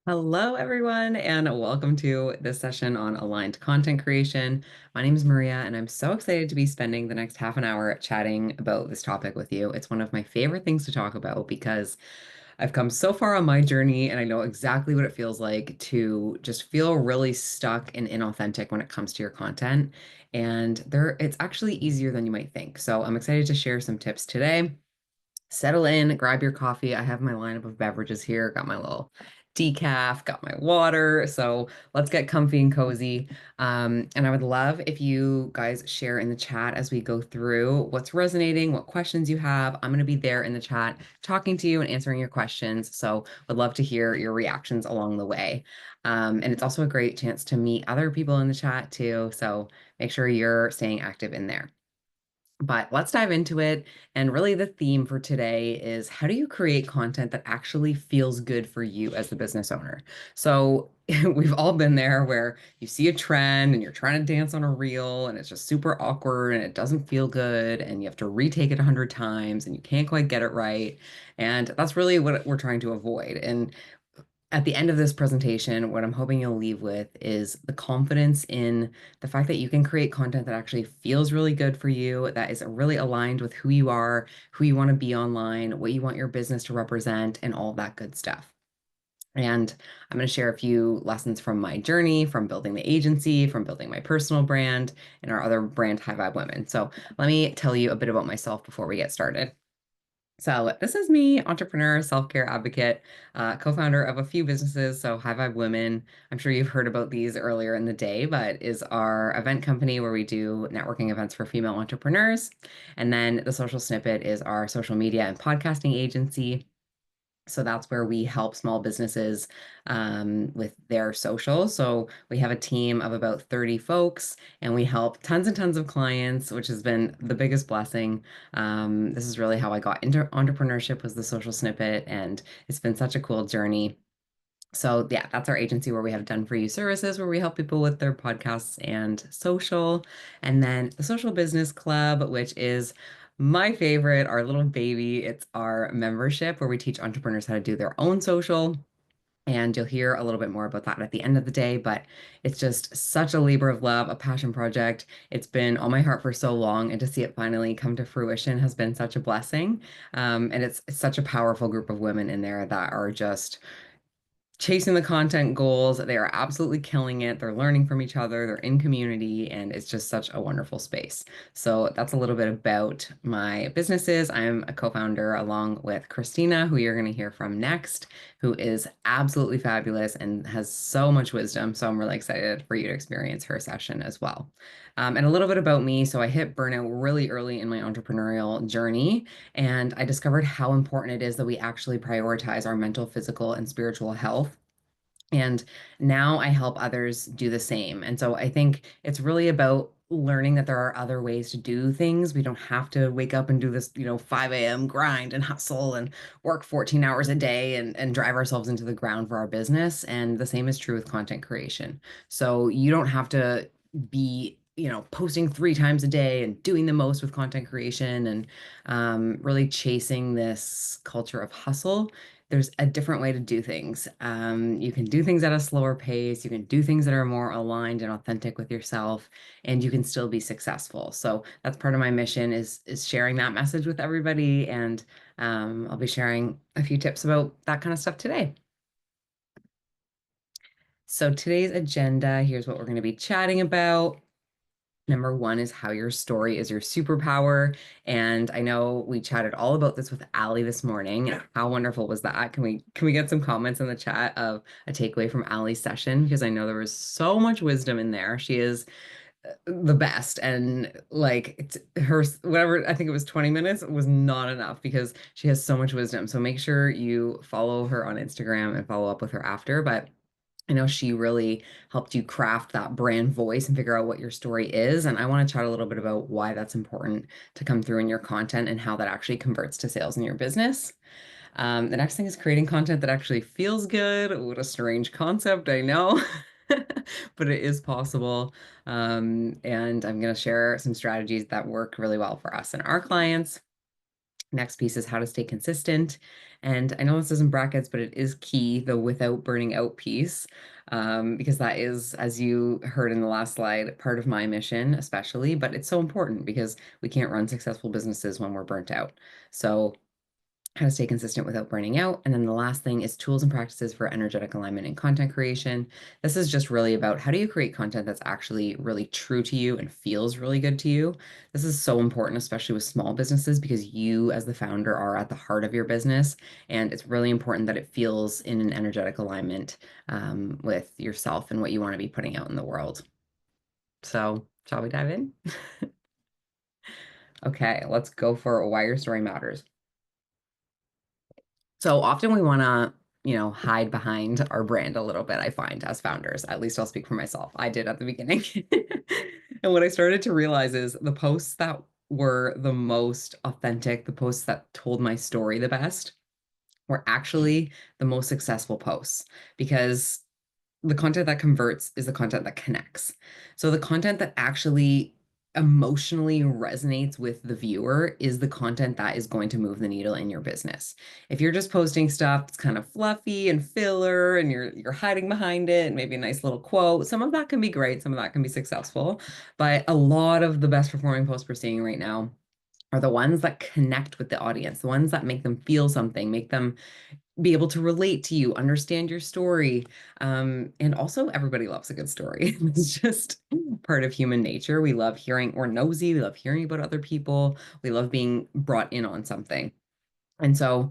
Hello, everyone, and welcome to this session on aligned content creation. My name is Maria, and I'm so excited to be spending the next half an hour chatting about this topic with you. It's one of my favorite things to talk about because I've come so far on my journey, and I know exactly what it feels like to just feel really stuck and inauthentic when it comes to your content. And it's actually easier than you might think. So I'm excited to share some tips today. Settle in, grab your coffee. I have my lineup of beverages here, got my little decaf, got my water. So let's get comfy and cozy. And I would love if you guys share in the chat as we go through what's resonating, what questions you have. I'm going to be there in the chat talking to you and answering your questions. So would love to hear your reactions along the way. And it's also a great chance to meet other people in the chat too. So make sure you're staying active in there. But let's dive into it. And really, the theme for today is how do you create content that actually feels good for you as the business owner? So, we've all been there where you see a trend and you're trying to dance on a reel and it's just super awkward and it doesn't feel good and you have to retake it 100 times and you can't quite get it right. And that's really what we're trying to avoid. And at the end of this presentation, what I'm hoping you'll leave with is the confidence in the fact that you can create content that actually feels really good for you, that is really aligned with who you are, who you want to be online, what you want your business to represent, and all of that good stuff. And I'm going to share a few lessons from my journey, from building the agency, from building my personal brand, and our other brand, High Vibe Women. So let me tell you a bit about myself before we get started. So this is me, entrepreneur, self-care advocate, co-founder of a few businesses. So High Vibe Women, I'm sure you've heard about these earlier in the day, but is our event company where we do networking events for female entrepreneurs. And then the Social Snippet is our social media and podcasting agency. So that's where we help small businesses with their social. So we have a team of about 30 folks and we help tons and tons of clients, which has been the biggest blessing. This is really how I got into entrepreneurship was the Social Snippet, and it's been such a cool journey. So yeah, that's our agency where we have done for you services where we help people with their podcasts and social. And then the Social Business Club, which is my favorite, our little baby. It's our membership where we teach entrepreneurs how to do their own social. And you'll hear a little bit more about that at the end of the day, but it's just such a labor of love, a passion project. It's been on my heart for so long, and to see it finally come to fruition has been such a blessing. And it's such a powerful group of women in there that are just chasing the content goals. They are absolutely killing it. They're learning from each other, they're in community, and it's just such a wonderful space. So that's a little bit about my businesses. I'm a co-founder along with Christina, who you're going to hear from next, who is absolutely fabulous and has so much wisdom. So I'm really excited for you to experience her session as well. And a little bit about me. So I hit burnout really early in my entrepreneurial journey, and I discovered how important it is that we actually prioritize our mental, physical, and spiritual health. And now I help others do the same. And so I think it's really about learning that there are other ways to do things. We don't have to wake up and do this, 5 a.m. grind and hustle and work 14 hours a day and drive ourselves into the ground for our business. And the same is true with content creation. So you don't have to be posting 3 times a day and doing the most with content creation and really chasing this culture of hustle. There's a different way to do things. You can do things at a slower pace. You can do things that are more aligned and authentic with yourself, and you can still be successful. So that's part of my mission is sharing that message with everybody, and I'll be sharing a few tips about that kind of stuff today. So today's agenda, here's what we're going to be chatting about. Number one is how your story is your superpower. And I know we chatted all about this with Allie this morning. How wonderful was that? Can we get some comments in the chat of a takeaway from Allie's session? Because I know there was so much wisdom in there. She is the best. And like it's her whatever, I think it was 20 minutes was not enough because she has so much wisdom. So make sure you follow her on Instagram and follow up with her after. But I know she really helped you craft that brand voice and figure out what your story is. And I want to chat a little bit about why that's important to come through in your content and how that actually converts to sales in your business. The next thing is creating content that actually feels good. What a strange concept, I know, but it is possible. And I'm going to share some strategies that work really well for us and our clients. Next piece is how to stay consistent. And I know this isn't brackets, but it is key, the without burning out piece, because that is, as you heard in the last slide, part of my mission, especially, but it's so important because we can't run successful businesses when we're burnt out. So how to stay consistent without burning out. And then the last thing is tools and practices for energetic alignment and content creation. This is just really about how do you create content that's actually really true to you and feels really good to you. This is so important, especially with small businesses, because you as the founder are at the heart of your business. And it's really important that it feels in an energetic alignment with yourself and what you want to be putting out in the world. So shall we dive in? Okay, let's go for why your story matters. So often we want to, hide behind our brand a little bit, I find, as founders. At least I'll speak for myself. I did at the beginning. And what I started to realize is the posts that were the most authentic, the posts that told my story the best, were actually the most successful posts because the content that converts is the content that connects. So the content that actually emotionally resonates with the viewer is the content that is going to move the needle in your business. If you're just posting stuff that's kind of fluffy and filler and you're hiding behind it and maybe a nice little quote, some of that can be great, some of that can be successful, but a lot of the best performing posts we're seeing right now are the ones that connect with the audience, the ones that make them feel something, make them be able to relate to you, understand your story. And also, everybody loves a good story. It's just part of human nature. We love hearing, we're nosy, we love hearing about other people, we love being brought in on something. And so,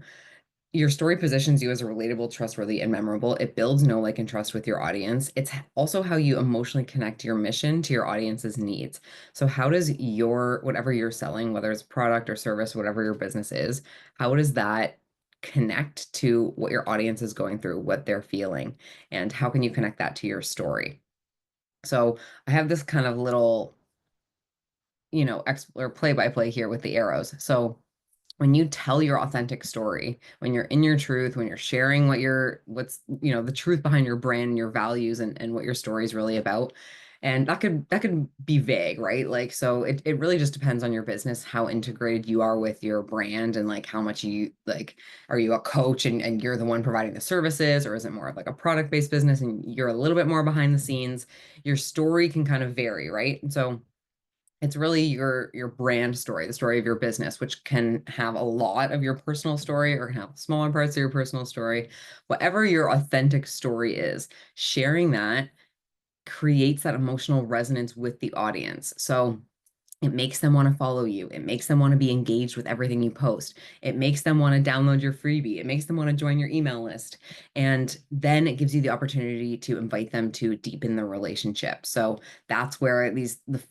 your story positions you as a relatable, trustworthy, and memorable. It builds know, like, and trust with your audience. It's also how you emotionally connect your mission to your audience's needs. So, how does your, whatever you're selling, whether it's product or service, whatever your business is, how does that connect to what your audience is going through, what they're feeling, and how can you connect that to your story? So, I have this kind of little, or play by play here with the arrows. So, when you tell your authentic story, when you're in your truth, when you're sharing what's, the truth behind your brand, your values, and what your story is really about. And that could be vague, right? Like, so it really just depends on your business, how integrated you are with your brand and like how much you like, are you a coach and you're the one providing the services, or is it more of like a product-based business and you're a little bit more behind the scenes? Your story can kind of vary, right? And so it's really your brand story, the story of your business, which can have a lot of your personal story or can have smaller parts of your personal story. Whatever your authentic story is, sharing that creates that emotional resonance with the audience. So it makes them want to follow you. It makes them want to be engaged with everything you post. It makes them want to download your freebie. It makes them want to join your email list. And then it gives you the opportunity to invite them to deepen the relationship. So that's where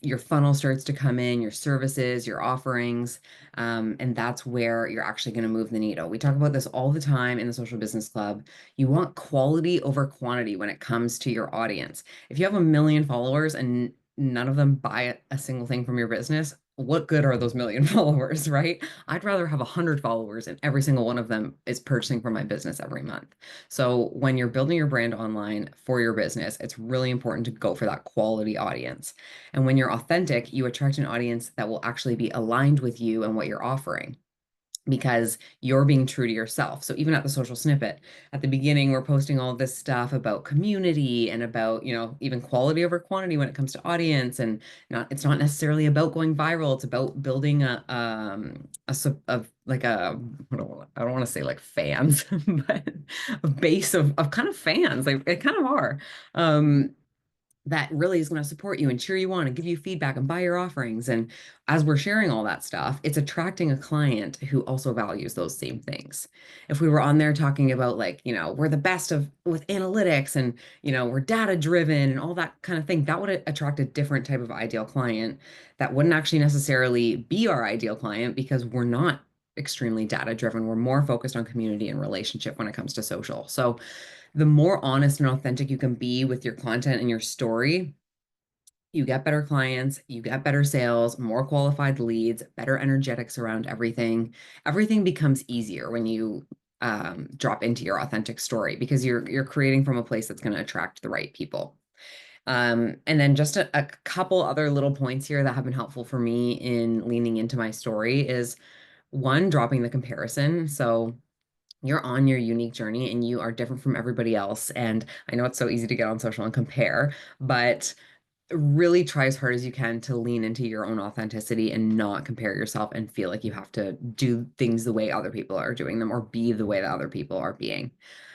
your funnel starts to come in, your services, your offerings. And that's where you're actually going to move the needle. We talk about this all the time in the Social Business Club. You want quality over quantity when it comes to your audience. If you have 1 million followers and none of them buy a single thing from your business, what good are those 1 million followers, right? I'd rather have 100 followers and every single one of them is purchasing from my business every month. So when you're building your brand online for your business, it's really important to go for that quality audience. And when you're authentic, you attract an audience that will actually be aligned with you and what you're offering, because you're being true to yourself. So even at the social snippet, at the beginning, we're posting all this stuff about community and about, even quality over quantity when it comes to audience. And it's not necessarily about going viral. It's about building like I don't want to say like fans, but a base of kind of fans. Like they kind of are. That really is going to support you and cheer you on and give you feedback and buy your offerings. And as we're sharing all that stuff, it's attracting a client who also values those same things. If we were on there talking about like, we're the best of with analytics and, we're data driven and all that kind of thing, that would attract a different type of ideal client that wouldn't actually necessarily be our ideal client because we're not extremely data driven. We're more focused on community and relationship when it comes to social. So the more honest and authentic you can be with your content and your story, you get better clients, you get better sales, more qualified leads, better energetics around everything. Everything becomes easier when you drop into your authentic story because you're creating from a place that's going to attract the right people. And then just a couple other little points here that have been helpful for me in leaning into my story is one, dropping the comparison. So you're on your unique journey and you are different from everybody else. And I know it's so easy to get on social and compare, but really try as hard as you can to lean into your own authenticity and not compare yourself and feel like you have to do things the way other people are doing them or be the way that other people are being.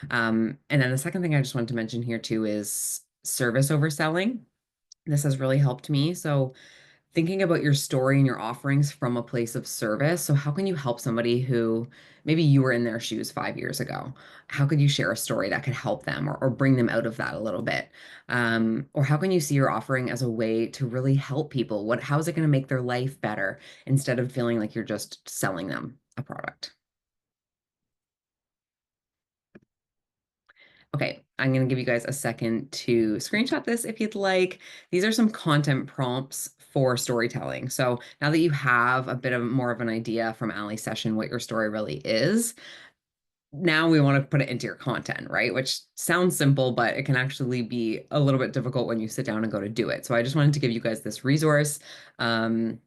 And then the second thing I just wanted to mention here too is service overselling. This has really helped me. So thinking about your story and your offerings from a place of service. So, how can you help somebody who maybe you were in their shoes 5 years ago? How could you share a story that could help them or bring them out of that a little bit? Or how can you see your offering as a way to really help people? How is it going to make their life better instead of feeling like you're just selling them a product? Okay, I'm going to give you guys a second to screenshot this if you'd like. These are some content prompts for storytelling. So now that you have a bit of more of an idea from Ali's session what your story really is, now we want to put it into your content, right? Which sounds simple, but it can actually be a little bit difficult when you sit down and go to do it. So I just wanted to give you guys this resource um,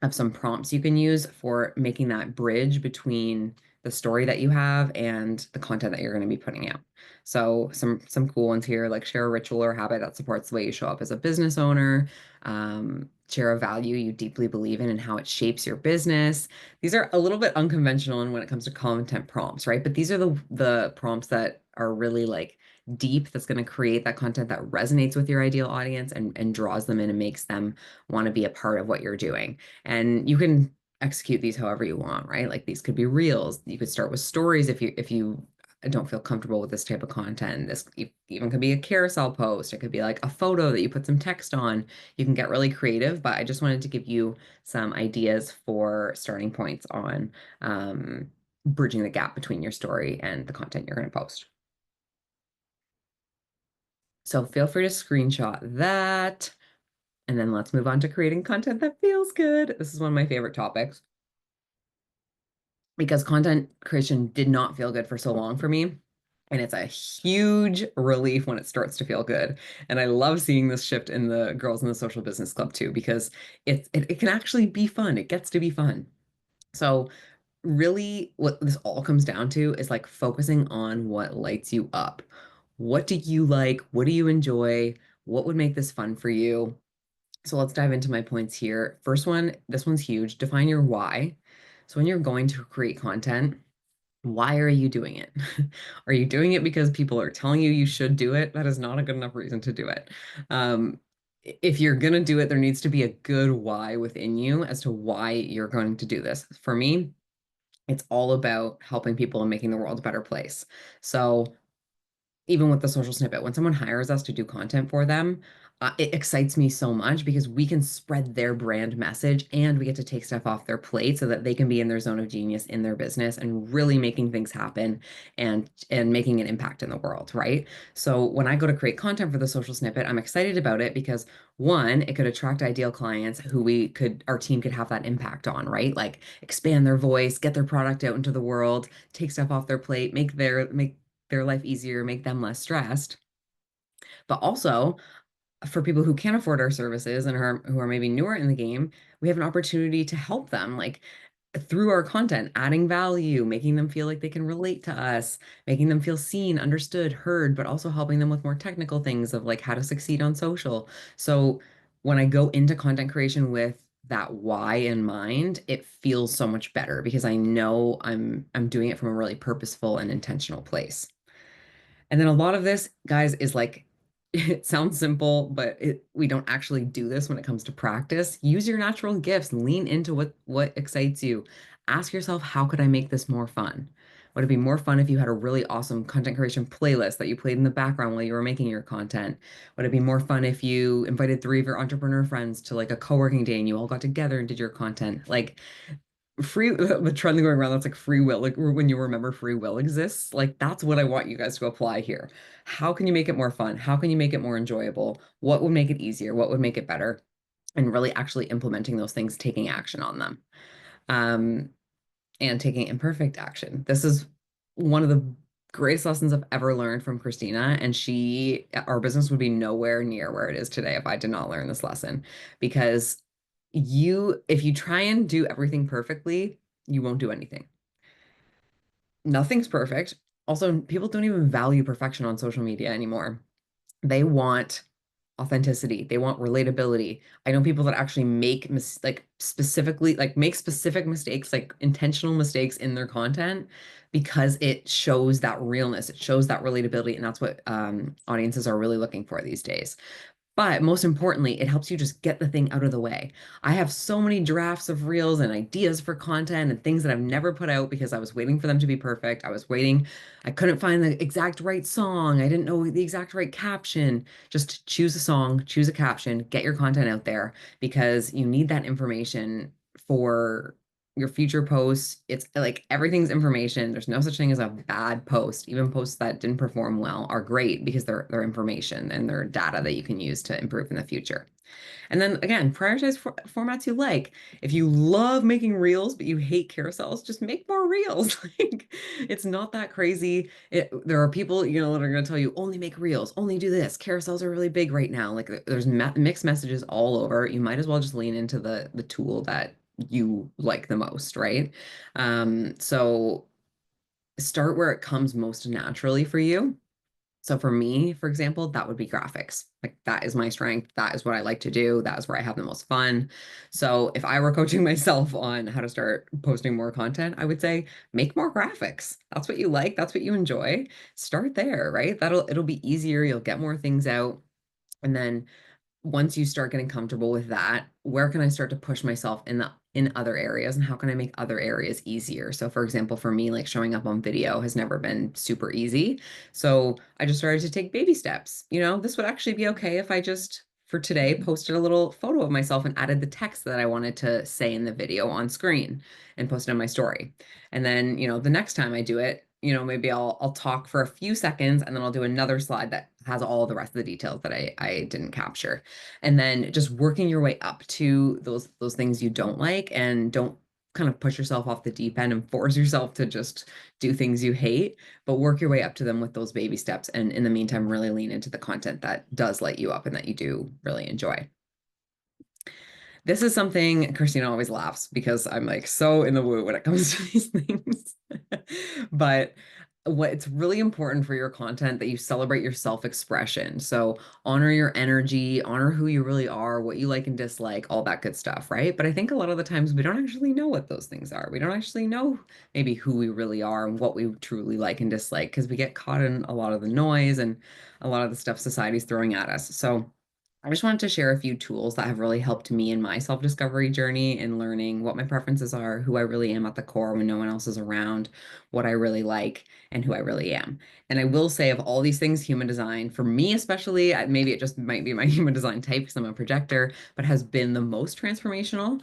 of some prompts you can use for making that bridge between the story that you have and the content that you're going to be putting out. So some cool ones here, like share a ritual or habit that supports the way you show up as a business owner, share a value you deeply believe in and how it shapes your business. These are a little bit unconventional when it comes to content prompts, right? But these are the prompts that are really like deep, that's going to create that content that resonates with your ideal audience and draws them in and makes them want to be a part of what you're doing. And you can execute these however you want, right? Like these could be reels. You could start with stories if you don't feel comfortable with this type of content. This even could be a carousel post. It could be like a photo that you put some text on. You can get really creative, but I just wanted to give you some ideas for starting points on bridging the gap between your story and the content you're going to post. So feel free to screenshot that. And then let's move on to creating content that feels good. This is one of my favorite topics because content creation did not feel good for so long for me. And it's a huge relief when it starts to feel good. And I love seeing this shift in the Girls in the Social Business Club too, because it can actually be fun. It gets to be fun. So really what this all comes down to is like focusing on what lights you up. What do you like? What do you enjoy? What would make this fun for you? So let's dive into my points here. First one, this one's huge. Define your why. So when you're going to create content, why are you doing it? Are you doing it because people are telling you you should do it? That is not a good enough reason to do it. Um, if you're going to do it, there needs to be a good why within you as to why you're going to do this. For me, it's all about helping people and making the world a better place. So even with the social snippet, when someone hires us to do content for them, it excites me so much because we can spread their brand message and we get to take stuff off their plate so that they can be in their zone of genius in their business and really making things happen and making an impact in the world, right? So when I go to create content for the social snippet, I'm excited about it because one, it could attract ideal clients who our team could have that impact on, right? Like expand their voice, get their product out into the world, take stuff off their plate, make their life easier, make them less stressed. But also, for people who can't afford our services and who are maybe newer in the game, we have an opportunity to help them, like through our content, adding value, making them feel like they can relate to us, making them feel seen, understood, heard, but also helping them with more technical things of like how to succeed on social. So when I go into content creation with that why in mind, it feels so much better because I know I'm doing it from a really purposeful and intentional place. And then a lot of this, guys, is like, it sounds simple, but we don't actually do this when it comes to practice. Use your natural gifts, lean into what excites you. Ask yourself, how could I make this more fun? Would it be more fun if you had a really awesome content creation playlist that you played in the background while you were making your content? Would it be more fun if you invited three of your entrepreneur friends to like a co-working day and you all got together and did your content? Like free the trend going around that's like free will, like when you remember free will exists, like that's what I want you guys to apply here. How can you make it more fun? How can you make it more enjoyable? What would make it easier? What would make it better? And really actually implementing those things, taking action on them, um, and taking imperfect action. This is one of the greatest lessons I've ever learned from Christina, and our business would be nowhere near where it is today if I did not learn this lesson. Because if you try and do everything perfectly, you won't do anything. Nothing's perfect. Also, people don't even value perfection on social media anymore. They want authenticity. They want relatability. I know people that actually make like specifically like make specific mistakes, like intentional mistakes in their content because it shows that realness. It shows that relatability, and that's what audiences are really looking for these days. But most importantly, it helps you just get the thing out of the way. I have so many drafts of reels and ideas for content and things that I've never put out because I was waiting for them to be perfect. I was waiting. I couldn't find the exact right song. I didn't know the exact right caption. Just choose a song, choose a caption, get your content out there because you need that information for your future posts. It's like everything's information. There's no such thing as a bad post. Even posts that didn't perform well are great because they're information and they're data that you can use to improve in the future. And then again, prioritize formats you like. If you love making reels, but you hate carousels, just make more reels. Like it's not that crazy. There are people, that are going to tell you only make reels, only do this. Carousels are really big right now. Like there's mixed messages all over. You might as well just lean into the tool that you like the most, right? So start where it comes most naturally for you. So for me, for example, that would be graphics. Like that is my strength. That is what I like to do. That is where I have the most fun. So if I were coaching myself on how to start posting more content, I would say make more graphics. That's what you like. That's what you enjoy. Start there, right? It'll be easier. You'll get more things out. And then once you start getting comfortable with that, where can I start to push myself in other areas and how can I make other areas easier? So for example, for me, like showing up on video has never been super easy. So I just started to take baby steps. This would actually be okay if I just for today posted a little photo of myself and added the text that I wanted to say in the video on screen and posted on my story. And then, the next time I do it, maybe I'll talk for a few seconds and then I'll do another slide that has all the rest of the details that I didn't capture. And then just working your way up to those things you don't like and don't kind of push yourself off the deep end and force yourself to just do things you hate, but work your way up to them with those baby steps. And in the meantime, really lean into the content that does light you up and that you do really enjoy. This is something Christina always laughs because I'm like so in the woo when it comes to these things. But it's really important for your content that you celebrate your self-expression. So honor your energy, honor who you really are, what you like and dislike, all that good stuff, right? But I think a lot of the times we don't actually know what those things are. We don't actually know maybe who we really are and what we truly like and dislike because we get caught in a lot of the noise and a lot of the stuff society's throwing at us. So I just wanted to share a few tools that have really helped me in my self-discovery journey and learning what my preferences are, who I really am at the core when no one else is around, what I really like, and who I really am. And I will say, of all these things, human design, for me especially, maybe it just might be my human design type because I'm a projector, but has been the most transformational.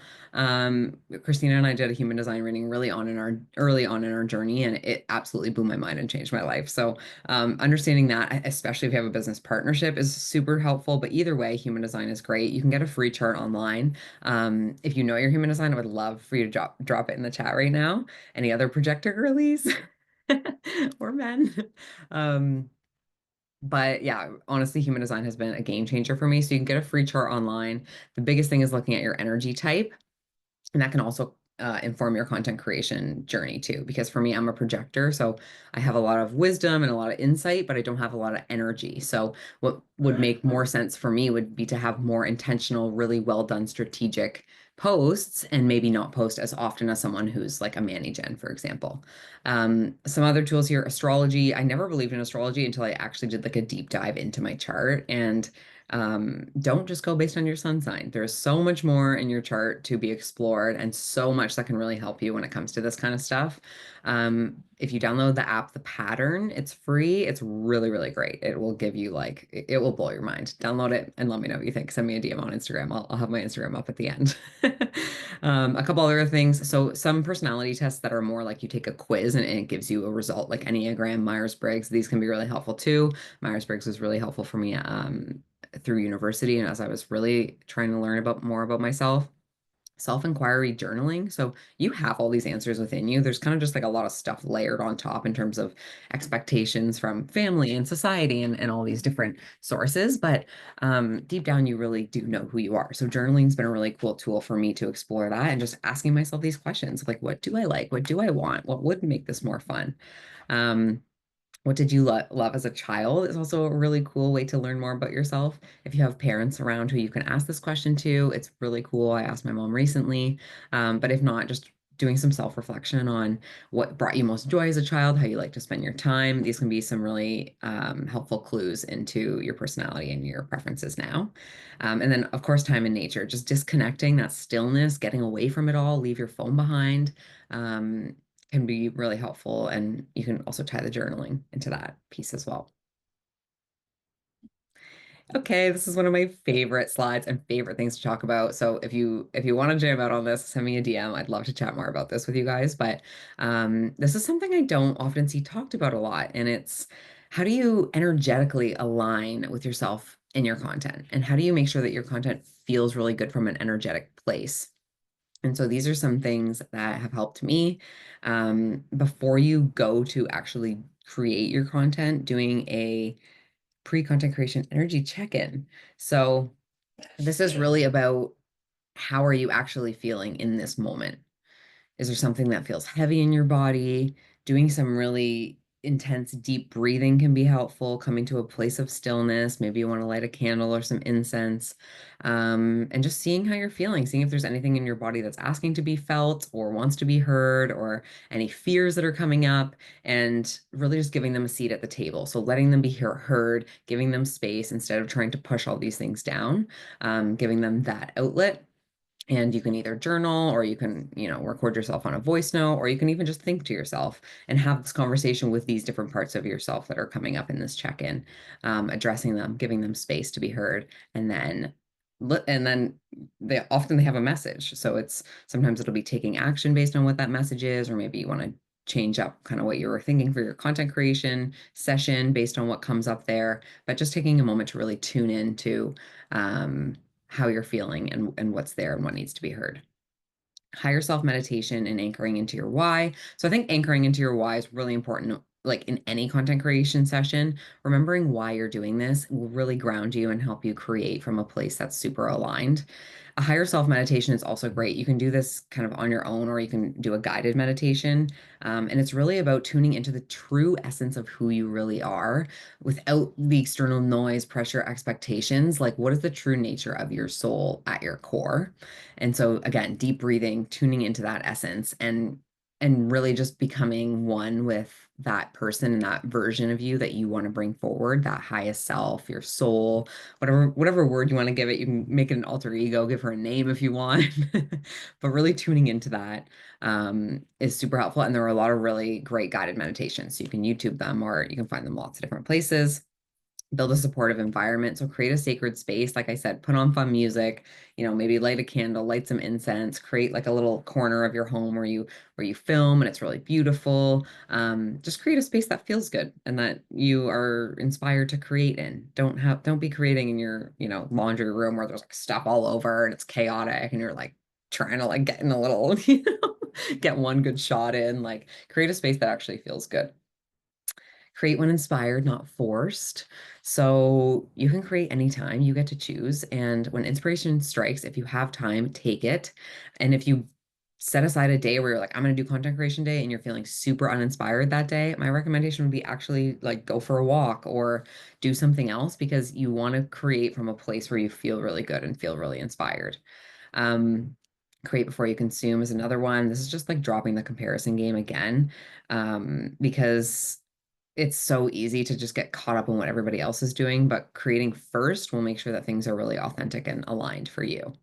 Christina and I did a human design reading early on in our journey, and it absolutely blew my mind and changed my life. So understanding that, especially if you have a business partnership, is super helpful. But either way, human design is great. You can get a free chart online. If you know your human design, I would love for you to drop it in the chat right now. Any other projector girlies or men? Um, but yeah, honestly, human design has been a game changer for me. So you can get a free chart online. The biggest thing is looking at your energy type. And that can also inform your content creation journey too. Because for me, I'm a projector. So I have a lot of wisdom and a lot of insight, but I don't have a lot of energy. So what would make more sense for me would be to have more intentional, really well done strategic posts and maybe not post as often as someone who's like a Manny Gen, for example. Some other tools here, astrology. I never believed in astrology until I actually did like a deep dive into my chart. And don't just go based on your sun sign. There's so much more in your chart to be explored and so much that can really help you when it comes to this kind of stuff. If you download the app, The Pattern, it's free. It's really, really great. It will give you like, it will blow your mind. Download it and let me know what you think. Send me a DM on Instagram. I'll have my Instagram up at the end. A couple other things. So some personality tests that are more like you take a quiz and it gives you a result like Enneagram, Myers-Briggs. These can be really helpful too. Myers-Briggs was really helpful for me. Through university and as I was really trying to learn about more about myself. self-inquiry journaling. So you have all these answers within you. There's kind of just like a lot of stuff layered on top in terms of expectations from family and society and all these different sources. But deep down, you really do know who you are. So journaling's been a really cool tool for me to explore that and just asking myself these questions like, what do I like? What do I want? What would make this more fun? Um, what did you love as a child is also a really cool way to learn more about yourself. If you have parents around who you can ask this question to, it's really cool. I asked my mom recently. But if not, just doing some self-reflection on what brought you most joy as a child, how you like to spend your time. These can be some really helpful clues into your personality and your preferences now. And then, of course, time in nature, just disconnecting, that stillness, getting away from it all, leave your phone behind. Um, can be really helpful. And you can also tie the journaling into that piece as well. Okay, this is one of my favorite slides and favorite things to talk about. So if you want to jam out on this, send me a DM. I'd love to chat more about this with you guys. But this is something I don't often see talked about a lot, and it's how do you energetically align with yourself in your content, and how do you make sure that your content feels really good from an energetic place? And so these are some things that have helped me. Before you go to actually create your content, doing a pre-content creation energy check-in. So this is really about how are you actually feeling in this moment? Is there something that feels heavy in your body? Doing some really intense deep breathing can be helpful, coming to a place of stillness. Maybe you want to light a candle or some incense, and just seeing how you're feeling, seeing if there's anything in your body that's asking to be felt or wants to be heard, or any fears that are coming up, and really just giving them a seat at the table. So letting them be heard, giving them space instead of trying to push all these things down, giving them that outlet. And you can either journal or you can, record yourself on a voice note, or you can even just think to yourself and have this conversation with these different parts of yourself that are coming up in this check-in, addressing them, giving them space to be heard, and then they have a message. So it's sometimes it'll be taking action based on what that message is, or maybe you want to change up kind of what you were thinking for your content creation session based on what comes up there. But just taking a moment to really tune into how you're feeling and what's there and what needs to be heard. Higher self meditation and anchoring into your why. So I think anchoring into your why is really important. Like in any content creation session, remembering why you're doing this will really ground you and help you create from a place that's super aligned. A higher self meditation is also great. You can do this kind of on your own, or you can do a guided meditation. And it's really about tuning into the true essence of who you really are without the external noise, pressure, expectations. Like, what is the true nature of your soul at your core? And so again, deep breathing, tuning into that essence and really just becoming one with that person and that version of you that you want to bring forward, that highest self, your soul, whatever word you want to give it. You can make it an alter ego, give her a name if you want. But really tuning into that is super helpful. And there are a lot of really great guided meditations. So you can YouTube them, or you can find them lots of different places. Build a supportive environment. So create a sacred space. Like I said, put on fun music, maybe light a candle, light some incense, create like a little corner of your home where you film and it's really beautiful. Just create a space that feels good and that you are inspired to create in. Don't be creating in your, laundry room where there's like stuff all over and it's chaotic and you're like trying to like get in a little, get one good shot in. Like create a space that actually feels good. Create when inspired, not forced. So you can create anytime, you get to choose. And when inspiration strikes, if you have time, take it. And if you set aside a day where you're like, I'm going to do content creation day, and you're feeling super uninspired that day, my recommendation would be actually like go for a walk or do something else, because you want to create from a place where you feel really good and feel really inspired. Um, Create before you consume is another one. This is just like dropping the comparison game again, because it's so easy to just get caught up in what everybody else is doing, but creating first will make sure that things are really authentic and aligned for you.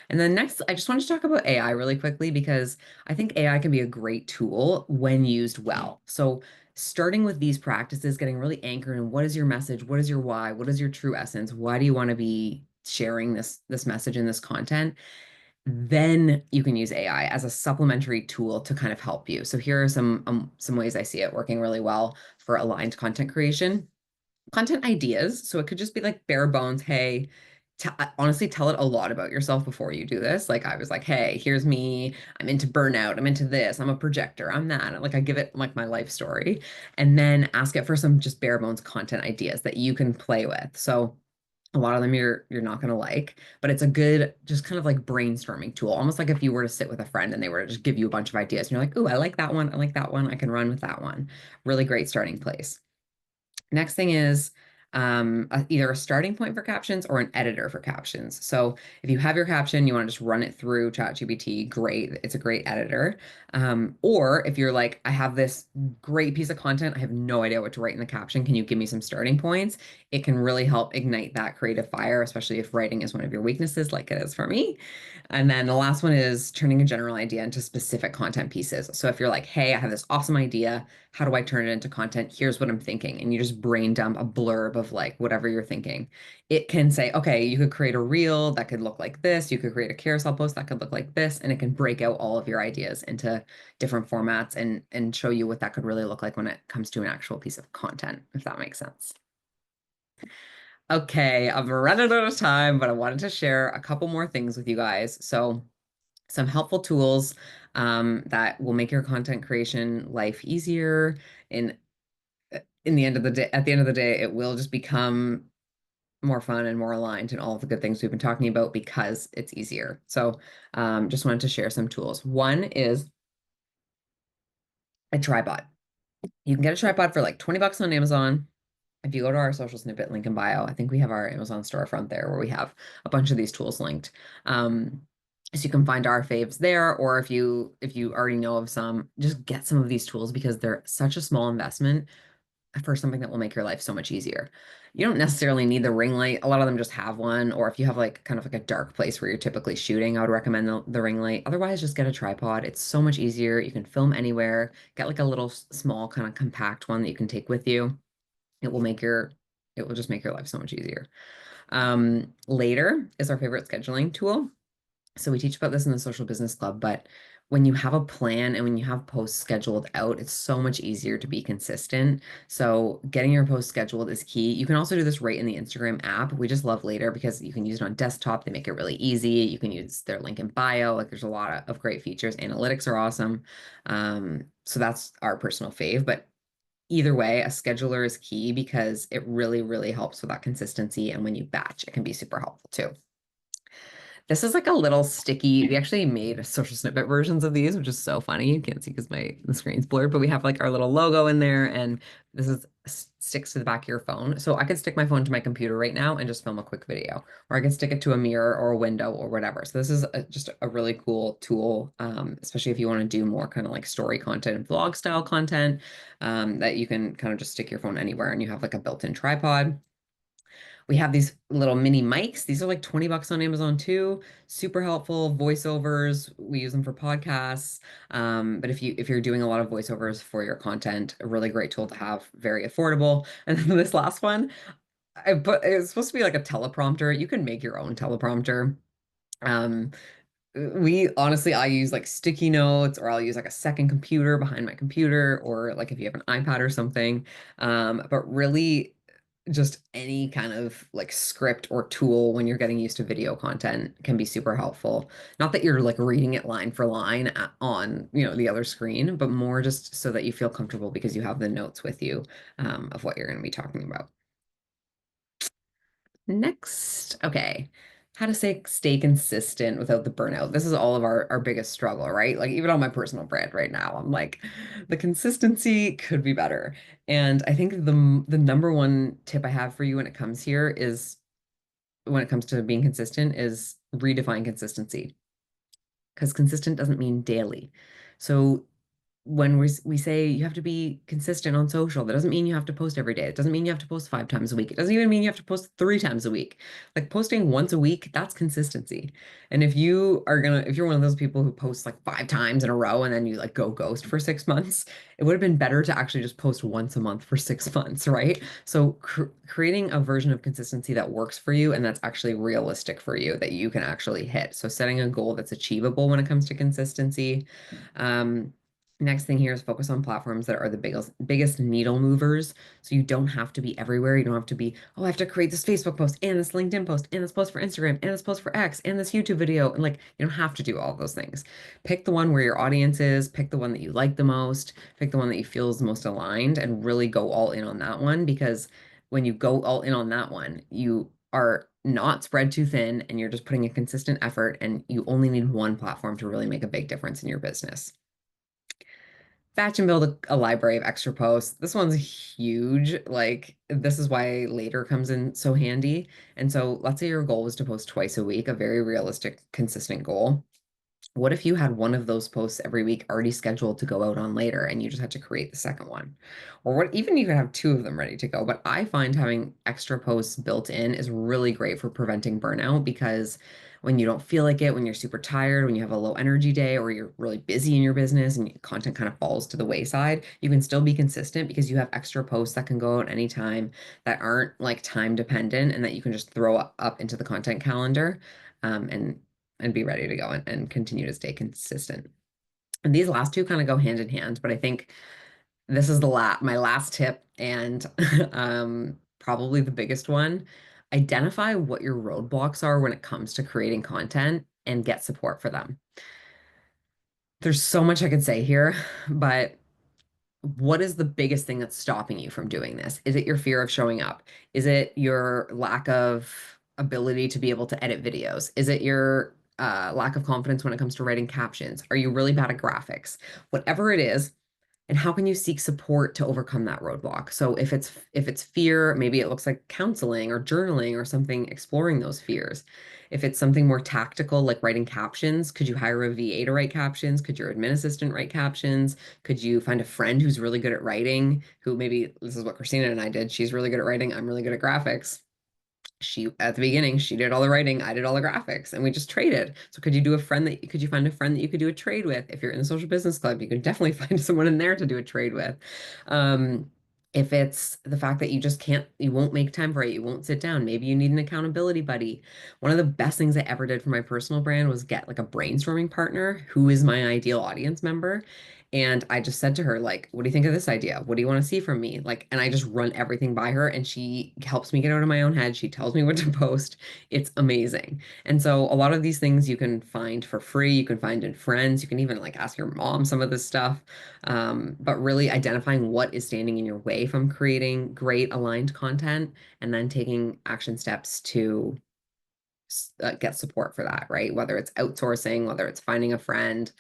And then next, I just wanted to talk about AI really quickly, because I think AI can be a great tool when used well. So starting with these practices, getting really anchored in what is your message, what is your why, what is your true essence, why do you want to be sharing this message and this content? Then you can use AI as a supplementary tool to kind of help you. So here are some ways I see it working really well for aligned content creation. Content ideas. So it could just be like bare bones, hey, honestly tell it a lot about yourself before you do this. Like I was like, hey, here's me. I'm into burnout. I'm into this. I'm a projector. I'm that. Like I give it like my life story and then ask it for some just bare bones content ideas that you can play with. So a lot of them you're not going to like, but it's a good just kind of like brainstorming tool, almost like if you were to sit with a friend and they were to just give you a bunch of ideas and you're like, "Ooh, I like that one. I like that one. I can run with that one." Really great starting place. Next thing is either a starting point for captions or an editor for captions. So if you have your caption, you want to just run it through ChatGPT, great. It's a great editor. Or if you're like, I have this great piece of content, I have no idea what to write in the caption. Can you give me some starting points? It can really help ignite that creative fire, especially if writing is one of your weaknesses, like it is for me. And then the last one is turning a general idea into specific content pieces. So if you're like, hey, I have this awesome idea, how do I turn it into content? Here's what I'm thinking. And you just brain dump a blurb of like whatever you're thinking. It can say, okay, you could create a reel that could look like this. You could create a carousel post that could look like this. And it can break out all of your ideas into different formats and show you what that could really look like when it comes to an actual piece of content, if that makes sense. Okay, I'm running out of time, but I wanted to share a couple more things with you guys. So some helpful tools that will make your content creation life easier. In the end of the day, at the end of the day, it will just become more fun and more aligned and all of the good things we've been talking about because it's easier. So just wanted to share some tools. One is a tripod. You can get a tripod for like 20 bucks on Amazon. If you go to our social snippet link in bio, I think we have our Amazon storefront there where we have a bunch of these tools linked. So you can find our faves there, or if you already know of some, just get some of these tools because they're such a small investment for something that will make your life so much easier. You don't necessarily need the ring light. A lot of them just have one, or if you have like kind of like a dark place where you're typically shooting, I would recommend the ring light. Otherwise, just get a tripod. It's so much easier. You can film anywhere. Get like a little small kind of compact one that you can take with you. It will make your it will just make your life so much easier. Later is our favorite scheduling tool. So we teach about this in the Social Business Club, but when you have a plan and when you have posts scheduled out, it's so much easier to be consistent. So getting your posts scheduled is key. You can also do this right in the Instagram app. We just love Later because you can use it on desktop. They make it really easy. You can use their link in bio. Like there's a lot of great features. Analytics are awesome. So that's our personal fave. But either way, a scheduler is key because it really, really helps with that consistency. And when you batch, it can be super helpful too. This is like a little sticky. We actually made social snippet versions of these, which is so funny. You can't see because the screen's blurred, but we have like our little logo in there, and this is sticks to the back of your phone. So I could stick my phone to my computer right now and just film a quick video, or I can stick it to a mirror or a window or whatever. So this is just a really cool tool, especially if you want to do more kind of like story content and vlog style content, that you can kind of just stick your phone anywhere and you have like a built-in tripod. We have these little mini mics. These are like 20 bucks on Amazon too. Super helpful voiceovers. We use them for podcasts. But if you're doing a lot of voiceovers for your content, a really great tool to have, very affordable. And then this last one, it's supposed to be like a teleprompter. You can make your own teleprompter. Um, we honestly, I use like sticky notes, or I'll use like a second computer behind my computer, or like if you have an iPad or something. But really, just any kind of like script or tool when you're getting used to video content can be super helpful. Not that you're like reading it line for line on, the other screen, but more just so that you feel comfortable because you have the notes with you, of what you're going to be talking about. Next, okay. How to stay consistent without the burnout. This is all of our biggest struggle, right? Like even on my personal brand right now, I'm like, the consistency could be better. And I think the number one tip I have for you when it comes here is when it comes to being consistent is redefine consistency. Because consistent doesn't mean daily. So when we say you have to be consistent on social, that doesn't mean you have to post every day. It doesn't mean you have to post 5 times a week. It doesn't even mean you have to post 3 times a week. Like posting once a week, that's consistency. And if you're one of those people who posts like 5 times in a row and then you like go ghost for 6 months, it would have been better to actually just post once a month for 6 months, right? So creating a version of consistency that works for you and that's actually realistic for you that you can actually hit. So setting a goal that's achievable when it comes to consistency. Um, Next thing here is focus on platforms that are the biggest needle movers. So you don't have to be everywhere. You don't have to be, oh, I have to create this Facebook post and this LinkedIn post and this post for Instagram and this post for X and this YouTube video. And like, you don't have to do all those things. Pick the one where your audience is, pick the one that you like the most, pick the one that you feel is most aligned, and really go all in on that one. Because when you go all in on that one, you are not spread too thin and you're just putting a consistent effort, and you only need one platform to really make a big difference in your business. Batch and build a library of extra posts. This one's huge. Like, this is why later comes in so handy. And so let's say your goal was to post twice a week, a very realistic, consistent goal. What if you had one of those posts every week already scheduled to go out on later and you just had to create the second one? Or what, even you could have two of them ready to go. But I find having extra posts built in is really great for preventing burnout, because when you don't feel like it, when you're super tired, when you have a low energy day, or you're really busy in your business and content kind of falls to the wayside, you can still be consistent because you have extra posts that can go out anytime, that aren't like time dependent, and that you can just throw up into the content calendar. And be ready to go and continue to stay consistent. And these last two kind of go hand in hand, but I think this is my last tip, and probably the biggest one. Identify what your roadblocks are when it comes to creating content and get support for them. There's so much I could say here, but what is the biggest thing that's stopping you from doing this? Is it your fear of showing up? Is it your lack of ability to be able to edit videos? Is it your lack of confidence when it comes to writing captions? Are you really bad at graphics? Whatever it is, and how can you seek support to overcome that roadblock? So if it's fear, maybe it looks like counseling or journaling or something, exploring those fears. If it's something more tactical, like writing captions, could you hire a VA to write captions? Could your admin assistant write captions? Could you find a friend who's really good at writing, who maybe this is what Christina and I did. She's really good at writing. I'm really good at graphics. She, at the beginning, she did all the writing, I did all the graphics, and we just traded. So could you find a friend that you could do a trade with? If you're in the social business club, you could definitely find someone in there to do a trade with. um if it's the fact that you won't make time for it, you won't sit down, maybe you need an accountability buddy. One of the best things I ever did for my personal brand was get like a brainstorming partner who is my ideal audience member. And I just said to her, like, what do you think of this idea? What do you want to see from me? Like, and I just run everything by her, and she helps me get out of my own head. She tells me what to post. It's amazing. And so a lot of these things you can find for free. You can find in friends. You can even like ask your mom some of this stuff. But really identifying what is standing in your way from creating great aligned content, and then taking action steps to get support for that, right? Whether it's outsourcing, whether it's finding a friend,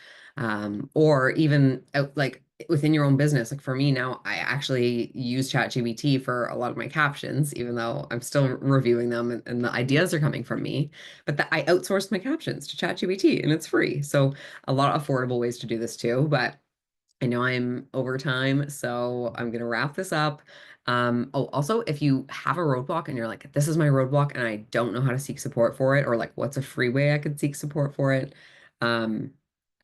or even like within your own business. Like for me now, I actually use ChatGPT for a lot of my captions, even though I'm still reviewing them, and the ideas are coming from me. But I outsourced my captions to ChatGPT, and it's free. So a lot of affordable ways to do this too. But I know I'm over time, so I'm gonna wrap this up. Oh, also, if you have a roadblock and you're like, this is my roadblock and I don't know how to seek support for it, or like, what's a free way I could seek support for it, um,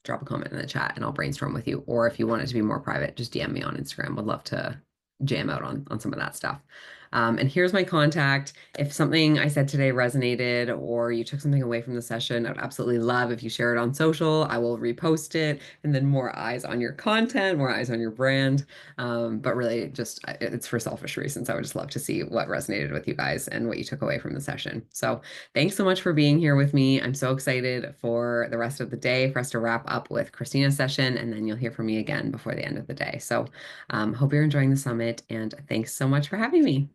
drop a comment in the chat and I'll brainstorm with you. Or if you want it to be more private, just DM me on Instagram. Would love to jam out on some of that stuff. And here's my contact. If something I said today resonated or you took something away from the session, I would absolutely love if you share it on social. I will repost it, and then more eyes on your content, more eyes on your brand. But really, just it's for selfish reasons. I would just love to see what resonated with you guys and what you took away from the session. So thanks so much for being here with me. I'm so excited for the rest of the day for us to wrap up with Christina's session, and then you'll hear from me again before the end of the day. So hope you're enjoying the summit, and thanks so much for having me.